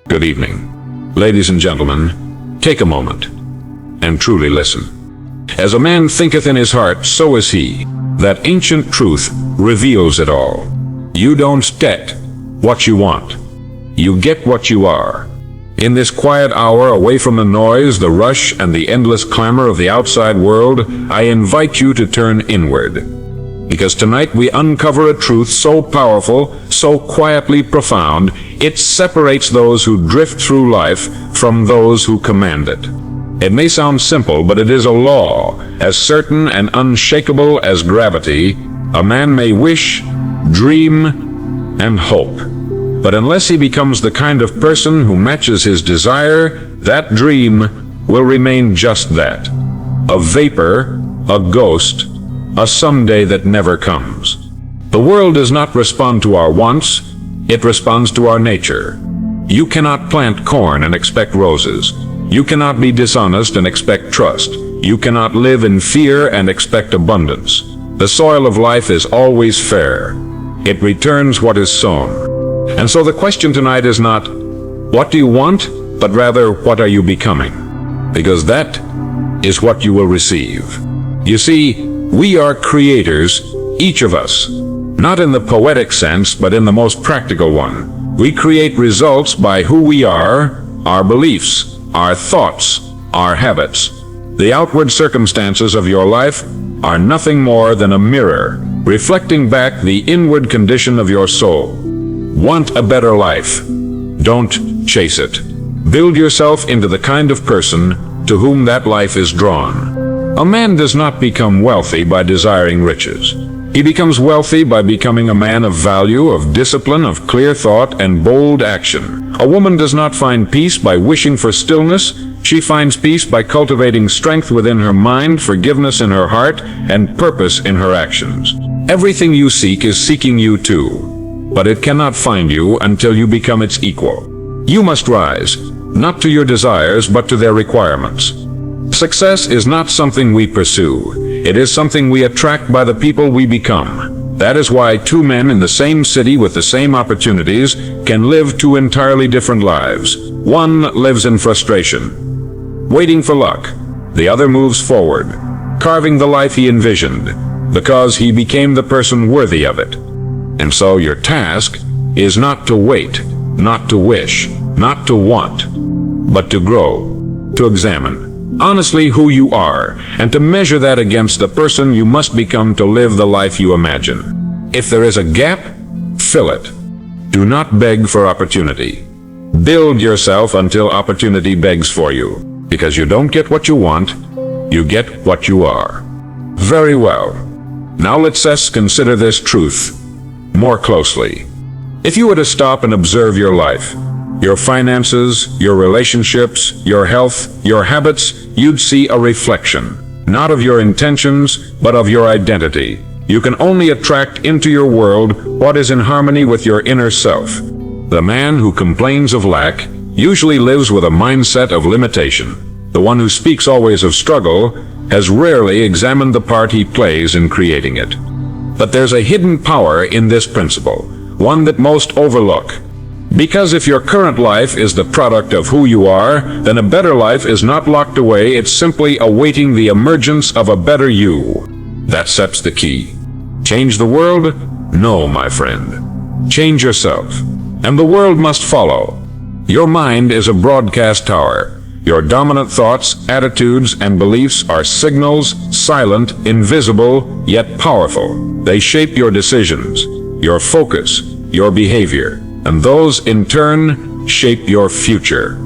Good evening. Ladies and gentlemen, take a moment and truly listen. As a man thinketh in his heart, so is he. That ancient truth reveals it all. You don't get what you want. You get what you are. In this quiet hour, away from the noise, the rush, and the endless clamor of the outside world, I invite you to turn inward. Because tonight we uncover a truth so powerful, so quietly profound, it separates those who drift through life from those who command it. It may sound simple, but it is a law, as certain and unshakable as gravity. A man may wish, dream, and hope. But unless he becomes the kind of person who matches his desire, that dream will remain just that. A vapor, a ghost, a someday that never comes. The world does not respond to our wants, it responds to our nature. You cannot plant corn and expect roses. You cannot be dishonest and expect trust. You cannot live in fear and expect abundance. The soil of life is always fair. It returns what is sown. And so the question tonight is not, what do you want, but rather, what are you becoming? Because that is what you will receive. You see, we are creators, each of us. Not in the poetic sense, but in the most practical one. We create results by who we are, our beliefs, our thoughts, our habits. The outward circumstances of your life are nothing more than a mirror, reflecting back the inward condition of your soul. Want a better life? Don't chase it. Build yourself into the kind of person to whom that life is drawn. A man does not become wealthy by desiring riches. He becomes wealthy by becoming a man of value, of discipline, of clear thought, and bold action. A woman does not find peace by wishing for stillness. She finds peace by cultivating strength within her mind, forgiveness in her heart, and purpose in her actions. Everything you seek is seeking you too, but it cannot find you until you become its equal. You must rise, not to your desires, but to their requirements. Success is not something we pursue. It is something we attract by the people we become. That is why two men in the same city with the same opportunities can live two entirely different lives. One lives in frustration, waiting for luck. The other moves forward, carving the life he envisioned, because he became the person worthy of it. And so your task is not to wait, not to wish, not to want, but to grow, to examine honestly who you are, and to measure that against the person you must become to live the life you imagine. If there is a gap, fill it. Do not beg for opportunity. Build yourself until opportunity begs for you, because you don't get what you want, you get what you are. Very well. Now let's consider this truth more closely. If you were to stop and observe your life, your finances, your relationships, your health, your habits, you'd see a reflection, not of your intentions, but of your identity. You can only attract into your world what is in harmony with your inner self. The man who complains of lack usually lives with a mindset of limitation. The one who speaks always of struggle has rarely examined the part he plays in creating it. But there's a hidden power in this principle, one that most overlook. Because if your current life is the product of who you are, then a better life is not locked away, it's simply awaiting the emergence of a better you. That sets the key. Change the world? No, my friend. Change yourself, and the world must follow. Your mind is a broadcast tower. Your dominant thoughts, attitudes, and beliefs are signals, silent, invisible, yet powerful. They shape your decisions, your focus, your behavior, and those, in turn, shape your future.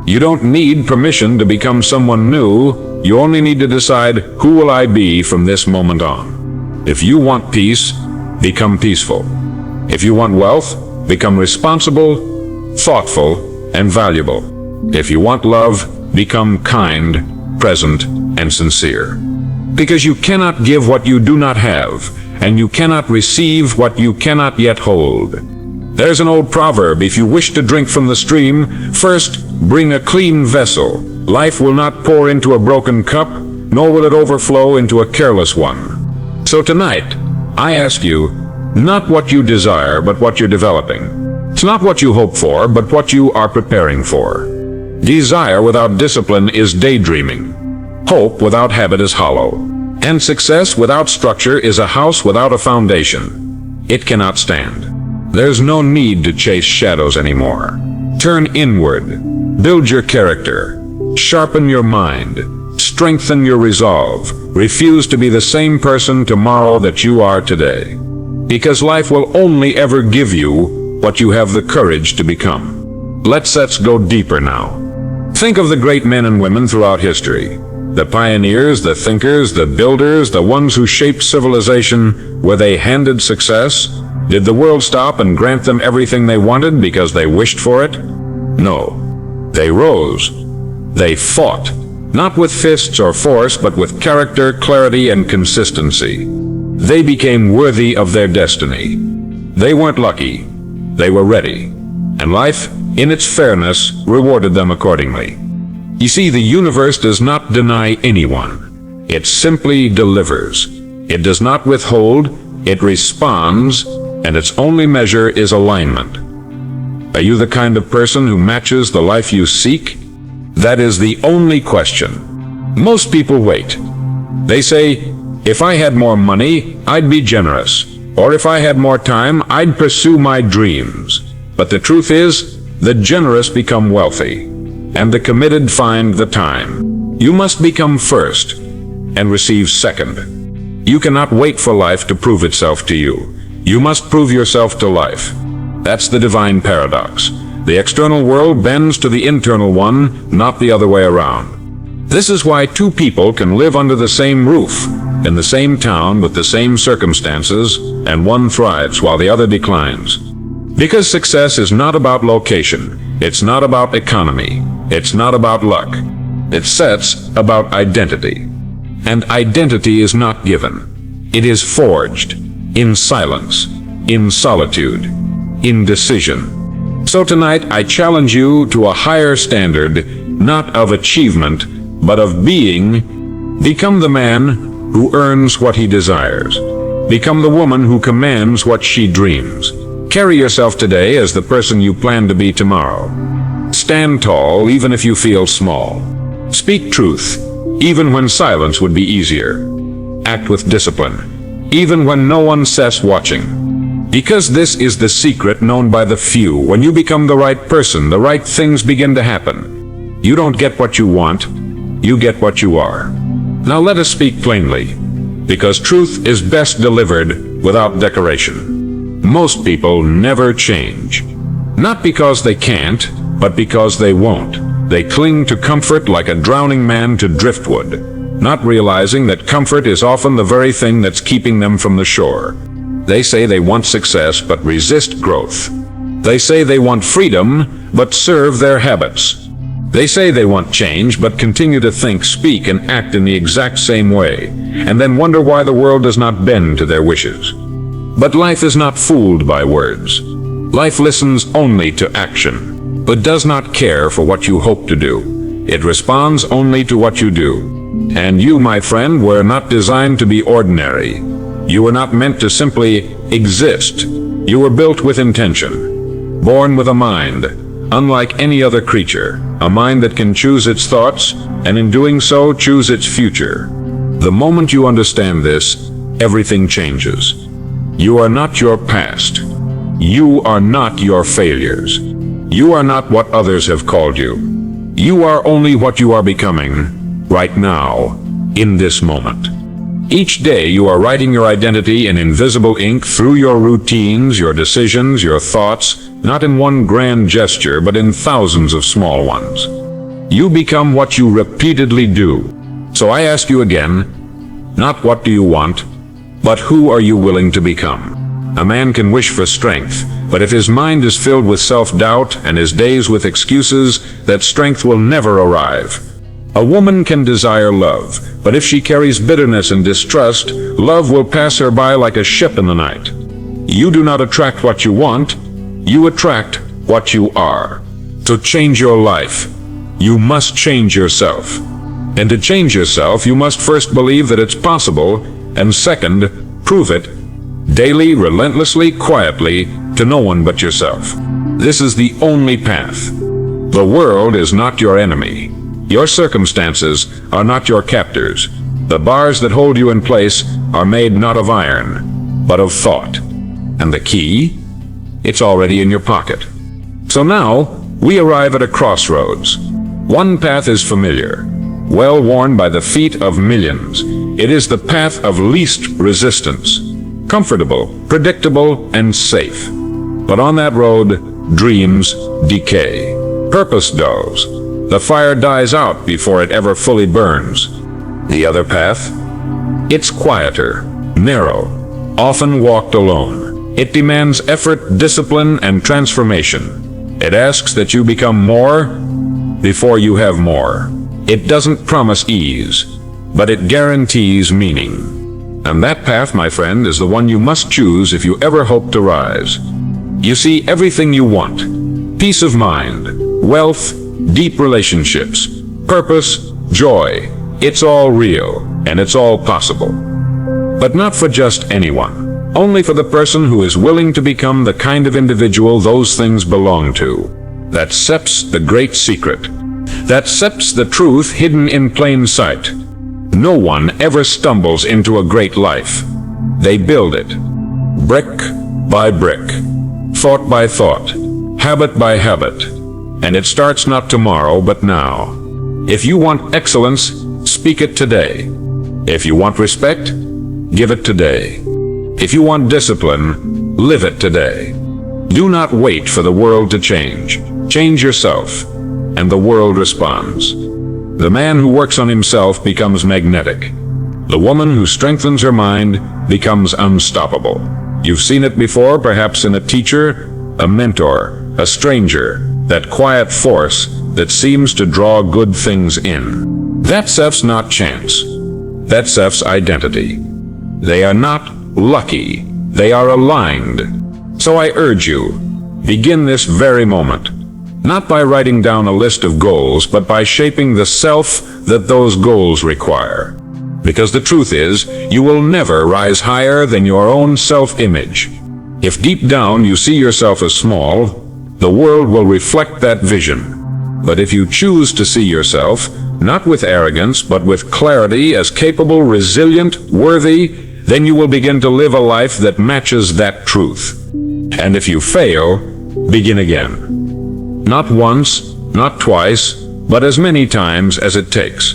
You don't need permission to become someone new. You only need to decide, who will I be from this moment on? If you want peace, become peaceful. If you want wealth, become responsible, thoughtful, and valuable. If you want love, become kind, present, and sincere. Because you cannot give what you do not have, and you cannot receive what you cannot yet hold. There's an old proverb, if you wish to drink from the stream, first bring a clean vessel. Life will not pour into a broken cup, nor will it overflow into a careless one. So tonight, I ask you, not what you desire, but what you're developing. It's not what you hope for, but what you are preparing for. Desire without discipline is daydreaming. Hope without habit is hollow. And success without structure is a house without a foundation. It cannot stand. There's no need to chase shadows anymore. Turn inward. Build your character. Sharpen your mind. Strengthen your resolve. Refuse to be the same person tomorrow that you are today. Because life will only ever give you what you have the courage to become. Let's go deeper now. Think of the great men and women throughout history. The pioneers, the thinkers, the builders, the ones who shaped civilization. Were they handed success? Did the world stop and grant them everything they wanted because they wished for it? No. They rose. They fought. Not with fists or force, but with character, clarity, and consistency. They became worthy of their destiny. They weren't lucky. They were ready. And life, in its fairness, rewarded them accordingly. You see, the universe does not deny anyone. It simply delivers. It does not withhold. It responds, and its only measure is alignment. Are you the kind of person who matches the life you seek? That is the only question. Most people wait. They say, if I had more money, I'd be generous. Or if I had more time, I'd pursue my dreams. But the truth is, the generous become wealthy, and the committed find the time. You must become first, and receive second. You cannot wait for life to prove itself to you. You must prove yourself to life. That's the divine paradox. The external world bends to the internal one, not the other way around. This is why two people can live under the same roof, in the same town with the same circumstances, and one thrives while the other declines. Because success is not about location, it's not about economy, it's not about luck. It's about identity. And identity is not given. It is forged, in silence, in solitude, in decision. So tonight I challenge you to a higher standard, not of achievement, but of being. Become the man who earns what he desires. Become the woman who commands what she dreams. Carry yourself today as the person you plan to be tomorrow. Stand tall even if you feel small. Speak truth, even when silence would be easier. Act with discipline, even when no one says watching. Because this is the secret known by the few. When you become the right person, the right things begin to happen. You don't get what you want, you get what you are. Now let us speak plainly, because truth is best delivered without decoration. Most people never change. Not because they can't, but because they won't. They cling to comfort like a drowning man to driftwood, not realizing that comfort is often the very thing that's keeping them from the shore. They say they want success, but resist growth. They say they want freedom, but serve their habits. They say they want change, but continue to think, speak, and act in the exact same way, and then wonder why the world does not bend to their wishes. But life is not fooled by words. Life listens only to action, but does not care for what you hope to do. It responds only to what you do. And you, my friend, were not designed to be ordinary. You were not meant to simply exist. You were built with intention, born with a mind, unlike any other creature, a mind that can choose its thoughts, and in doing so, choose its future. The moment you understand this, everything changes. You are not your past. You are not your failures. You are not what others have called you. You are only what you are becoming, right now, in this moment. Each day you are writing your identity in invisible ink through your routines, your decisions, your thoughts, not in one grand gesture, but in thousands of small ones. You become what you repeatedly do. So I ask you again, not what do you want, but who are you willing to become? A man can wish for strength, but if his mind is filled with self-doubt and his days with excuses, that strength will never arrive. A woman can desire love, but if she carries bitterness and distrust, love will pass her by like a ship in the night. You do not attract what you want, you attract what you are. To change your life, you must change yourself. And to change yourself, you must first believe that it's possible, and second, prove it, daily, relentlessly, quietly, to no one but yourself. This is the only path. The world is not your enemy. Your circumstances are not your captors. The bars that hold you in place are made not of iron, but of thought. And the key? It's already in your pocket. So now, we arrive at a crossroads. One path is familiar, well worn by the feet of millions. It is the path of least resistance. Comfortable, predictable, and safe. But on that road, dreams decay. Purpose dulls. The fire dies out before it ever fully burns. The other path? It's quieter, narrow, often walked alone. It demands effort, discipline, and transformation. It asks that you become more before you have more. It doesn't promise ease, but it guarantees meaning. And that path, my friend, is the one you must choose if you ever hope to rise. You see, everything you want, peace of mind, wealth, deep relationships, purpose, joy, it's all real, and it's all possible. But not for just anyone. Only for the person who is willing to become the kind of individual those things belong to. That accepts the great secret. That accepts the truth hidden in plain sight. No one ever stumbles into a great life. They build it. Brick by brick. Thought by thought. Habit by habit. And it starts not tomorrow, but now. If you want excellence, speak it today. If you want respect, give it today. If you want discipline, live it today. Do not wait for the world to change. Change yourself, and the world responds. The man who works on himself becomes magnetic. The woman who strengthens her mind becomes unstoppable. You've seen it before, perhaps in a teacher, a mentor, a stranger, that quiet force that seems to draw good things in. That stuff's not chance. That stuff's identity. They are not lucky. They are aligned. So I urge you, begin this very moment. Not by writing down a list of goals, but by shaping the self that those goals require. Because the truth is, you will never rise higher than your own self-image. If deep down you see yourself as small, the world will reflect that vision. But if you choose to see yourself, not with arrogance, but with clarity, as capable, resilient, worthy, then you will begin to live a life that matches that truth. And if you fail, begin again. Not once, not twice, but as many times as it takes.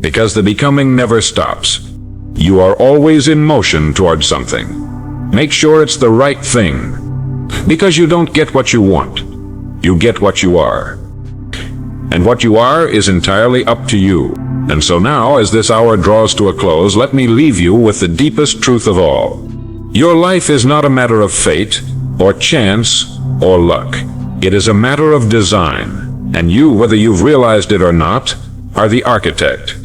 Because the becoming never stops. You are always in motion towards something. Make sure it's the right thing. Because you don't get what you want. You get what you are. And what you are is entirely up to you. And so now, as this hour draws to a close, let me leave you with the deepest truth of all. Your life is not a matter of fate, or chance, or luck. It is a matter of design. And you, whether you've realized it or not, are the architect.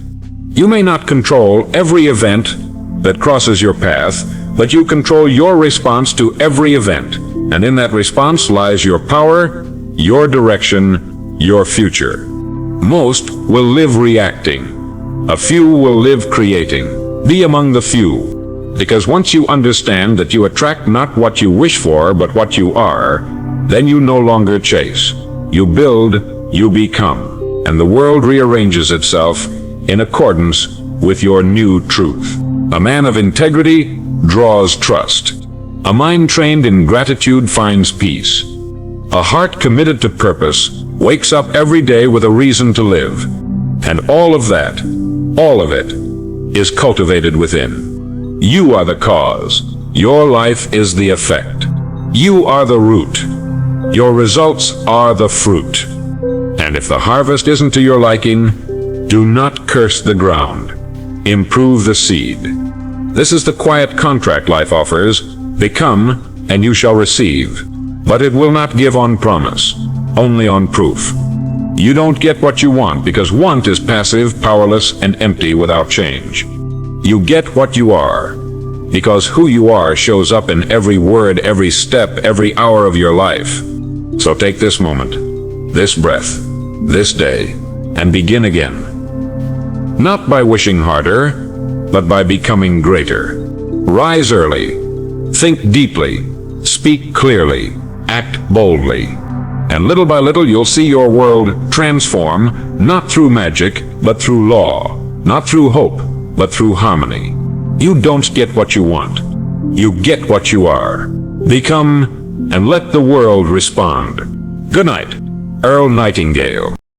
You may not control every event that crosses your path, but you control your response to every event. And in that response lies your power, your direction, your future. Most will live reacting. A few will live creating. Be among the few. Because once you understand that you attract not what you wish for, but what you are, then you no longer chase. You build, you become. And the world rearranges itself in accordance with your new truth. A man of integrity draws trust. A mind trained in gratitude finds peace. A heart committed to purpose wakes up every day with a reason to live. And all of that, all of it, is cultivated within. You are the cause. Your life is the effect. You are the root. Your results are the fruit. And if the harvest isn't to your liking, do not curse the ground. Improve the seed. This is the quiet contract life offers. Become, and you shall receive. But it will not give on promise, only on proof. You don't get what you want because want is passive, powerless, and empty without change. You get what you are because who you are shows up in every word, every step, every hour of your life. So take this moment, this breath, this day, and begin again. Not by wishing harder, but by becoming greater. Rise early. Think deeply. Speak clearly. Act boldly. And little by little you'll see your world transform, not through magic, but through law. Not through hope, but through harmony. You don't get what you want. You get what you are. Become, and let the world respond. Good night, Earl Nightingale.